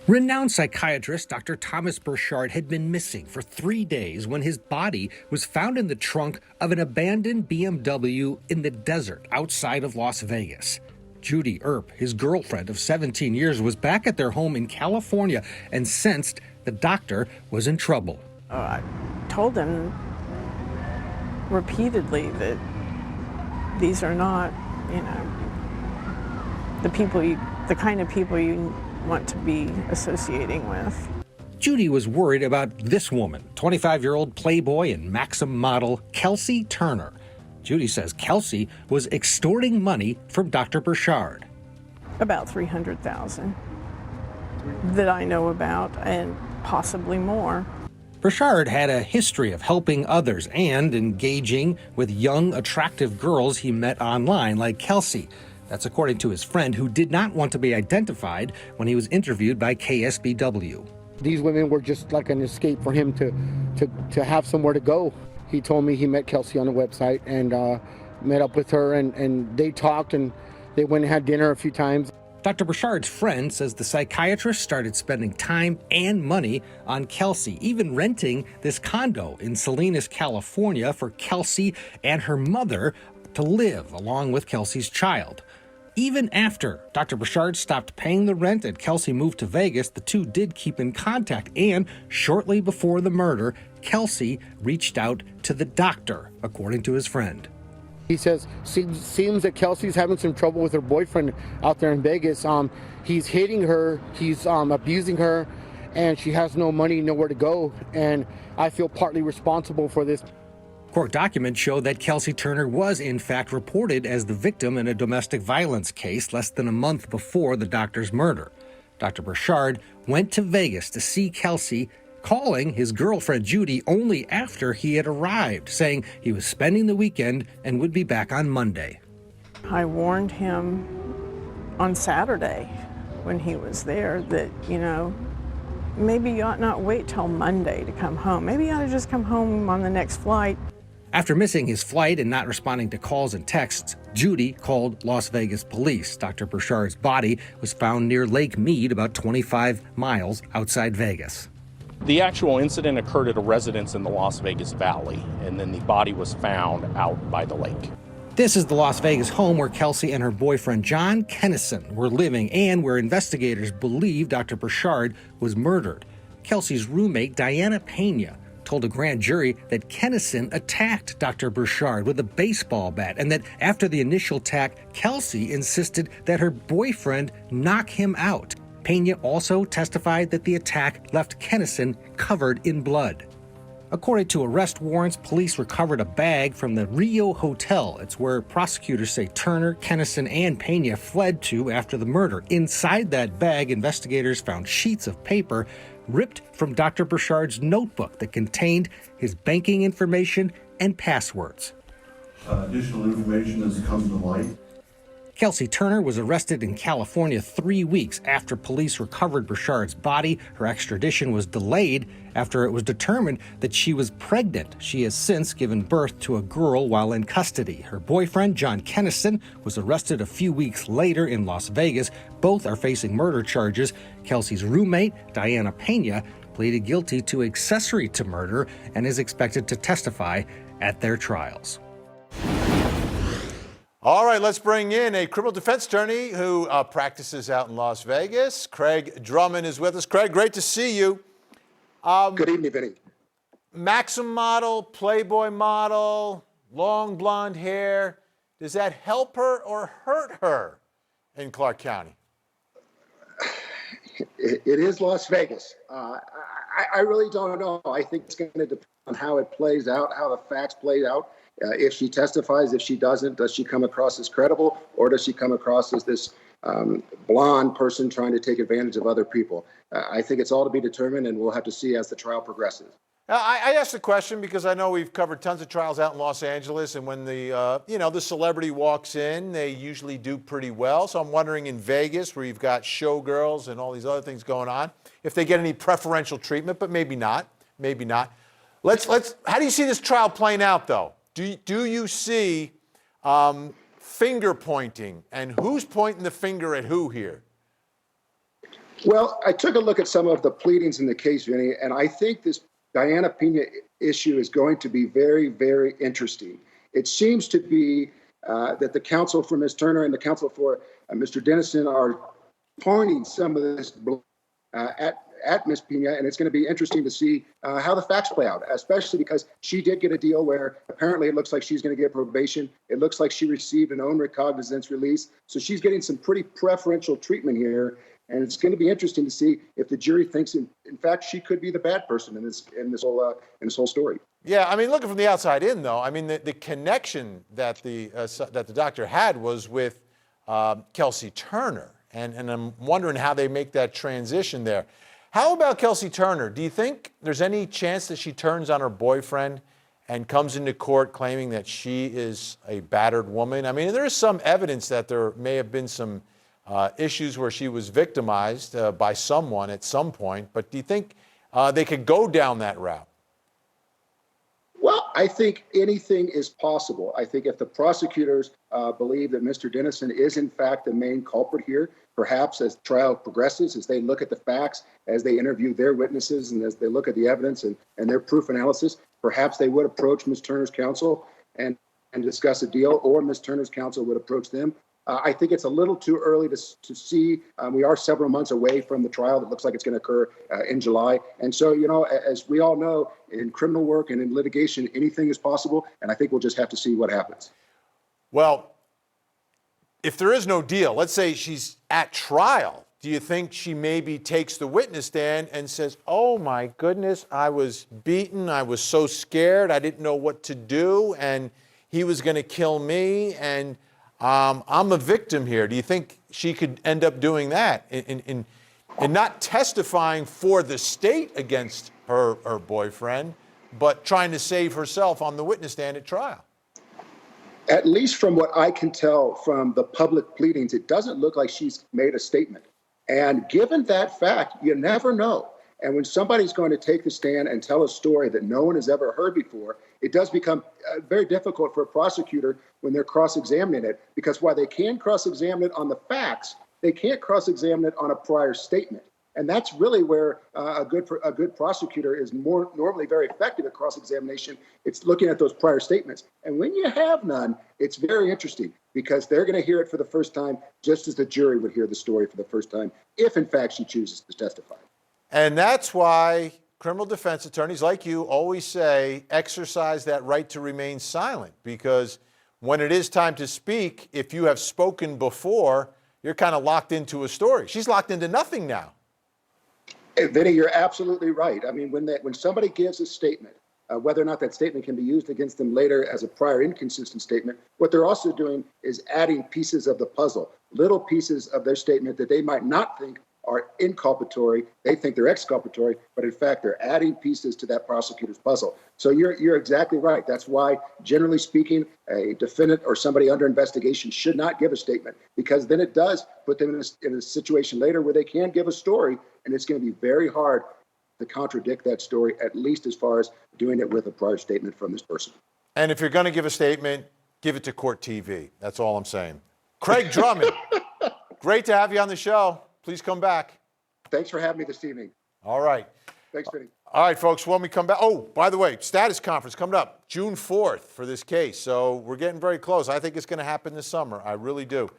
Renowned psychiatrist Dr. Thomas Burchard had been missing for 3 days when his body was found in the trunk of an abandoned BMW in the desert outside of Las Vegas. Judy Earp, his girlfriend of 17 years, was back at their home in California and sensed the doctor was in trouble. I told him repeatedly that these are not, the kind of people you want to be associating with. Judy was worried about this woman, 25-year-old Playboy and Maxim model Kelsey Turner. Judy says Kelsey was extorting money from Dr. Burchard. About $300,000 that I know about, and possibly more. Burchard had a history of helping others and engaging with young, attractive girls he met online, like Kelsey. That's according to his friend, who did not want to be identified when he was interviewed by KSBW. These women were just like an escape for him to have somewhere to go. He told me he met Kelsey on the website and met up with her, and they talked, and they went and had dinner a few times. Dr. Burchard's friend says the psychiatrist started spending time and money on Kelsey, even renting this condo in Salinas, California for Kelsey and her mother to live along with Kelsey's child. Even after Dr. Burchard stopped paying the rent and Kelsey moved to Vegas, the two did keep in contact. And shortly before the murder, Kelsey reached out to the doctor, according to his friend. He says, seems that Kelsey's having some trouble with her boyfriend out there in Vegas. He's hitting her, he's abusing her, and she has no money, nowhere to go. And I feel partly responsible for this. Court documents show that Kelsey Turner was in fact reported as the victim in a domestic violence case less than a month before the doctor's murder. Dr. Burchard went to Vegas to see Kelsey, calling his girlfriend Judy only after he had arrived, saying he was spending the weekend and would be back on Monday. I warned him on Saturday when he was there that, maybe you ought not wait till Monday to come home. Maybe you ought to just come home on the next flight. After missing his flight and not responding to calls and texts, Judy called Las Vegas police. Dr. Burchard's body was found near Lake Mead, about 25 miles outside Vegas. The actual incident occurred at a residence in the Las Vegas Valley, and then the body was found out by the lake. This is the Las Vegas home where Kelsey and her boyfriend John Kennison were living and where investigators believe Dr. Burchard was murdered. Kelsey's roommate, Diana Pena, told a grand jury that Kennison attacked Dr. Burchard with a baseball bat and that after the initial attack, Kelsey insisted that her boyfriend knock him out. Pena also testified that the attack left Kennison covered in blood. According to arrest warrants, police recovered a bag from the Rio Hotel. It's where prosecutors say Turner, Kennison, and Pena fled to after the murder. Inside that bag, investigators found sheets of paper ripped from Dr. Burchard's notebook that contained his banking information and passwords. Additional information has come to light. Kelsey Turner was arrested in California 3 weeks after police recovered Burchard's body. Her extradition was delayed after it was determined that she was pregnant. She has since given birth to a girl while in custody. Her boyfriend, John Kennison, was arrested a few weeks later in Las Vegas. Both are facing murder charges. Kelsey's roommate, Diana Pena, pleaded guilty to accessory to murder and is expected to testify at their trials. All right, let's bring in a criminal defense attorney who practices out in Las Vegas. Craig Drummond is with us. Craig, great to see you. Good evening, Vinny. Maxim model, Playboy model, long blonde hair. Does that help her or hurt her in Clark County? It is Las Vegas. I really don't know. I think it's going to depend on how it plays out, how the facts play out. If she testifies, if she doesn't, does she come across as credible, or does she come across as this blonde person trying to take advantage of other people? I think it's all to be determined, and we'll have to see as the trial progresses. I asked the question because I know we've covered tons of trials out in Los Angeles, and when the celebrity walks in, they usually do pretty well. So I'm wondering in Vegas, where you've got showgirls and all these other things going on, if they get any preferential treatment, but maybe not. Maybe not. How do you see this trial playing out, though? Do you see finger pointing, and who's pointing the finger at who here? Well, I took a look at some of the pleadings in the case, Vinny, and I think this Diana Pena issue is going to be very, very interesting. It seems to be that the counsel for Ms. Turner and the counsel for Mr. Dennison are pointing some of this at Ms. Pena, and it's going to be interesting to see how the facts play out, especially because she did get a deal where apparently it looks like she's going to get probation. It looks like she received an own recognizance release, so she's getting some pretty preferential treatment here. And it's going to be interesting to see if the jury thinks, in fact, she could be the bad person in this whole story. Yeah, I mean, looking from the outside in, though, I mean, the connection that the doctor had was with Kelsey Turner, and I'm wondering how they make that transition there. How about Kelsey Turner? Do you think there's any chance that she turns on her boyfriend and comes into court claiming that she is a battered woman? I mean, there is some evidence that there may have been some issues where she was victimized by someone at some point, but do you think they could go down that route? Well, I think anything is possible. I think if the prosecutors believe that Mr. Dennison is in fact the main culprit here, perhaps as trial progresses, as they look at the facts, as they interview their witnesses, and as they look at the evidence and their proof analysis, perhaps they would approach Ms. Turner's counsel and discuss a deal, or Ms. Turner's counsel would approach them. I think it's a little too early to see. We are several months away from the trial that looks like it's going to occur in July. And so, you know, as we all know, in criminal work and in litigation, anything is possible. And I think we'll just have to see what happens. Well, if there is no deal, let's say she's at trial, do you think she maybe takes the witness stand and says, oh my goodness, I was beaten, I was so scared, I didn't know what to do, and he was going to kill me, and I'm a victim here? Do you think she could end up doing that in not testifying for the state against her boyfriend, but trying to save herself on the witness stand at trial? At least from what I can tell from the public pleadings, it doesn't look like she's made a statement. And given that fact, you never know. And when somebody's going to take the stand and tell a story that no one has ever heard before, it does become very difficult for a prosecutor when they're cross-examining it, because while they can cross-examine it on the facts, they can't cross-examine it on a prior statement. And that's really where a good prosecutor is more normally very effective at cross-examination. It's looking at those prior statements. And when you have none, it's very interesting, because they're going to hear it for the first time, just as the jury would hear the story for the first time, if in fact she chooses to testify. And that's why criminal defense attorneys like you always say, exercise that right to remain silent, because when it is time to speak, if you have spoken before, you're kind of locked into a story. She's locked into nothing now. Hey, Vinny, you're absolutely right. I mean, when somebody gives a statement, whether or not that statement can be used against them later as a prior inconsistent statement, what they're also doing is adding pieces of the puzzle, little pieces of their statement that they might not think are inculpatory. They think they're exculpatory, but in fact, they're adding pieces to that prosecutor's puzzle. So you're exactly right. That's why, generally speaking, a defendant or somebody under investigation should not give a statement, because then it does put them in a situation later where they can give a story, and it's going to be very hard to contradict that story, at least as far as doing it with a prior statement from this person. And if you're going to give a statement, give it to Court TV. That's all I'm saying. Craig Drummond, great to have you on the show. Please come back. Thanks for having me this evening. All right. Thanks, Vinny. All right, folks, when we come back, oh, by the way, status conference coming up June 4th for this case. So we're getting very close. I think it's going to happen this summer. I really do.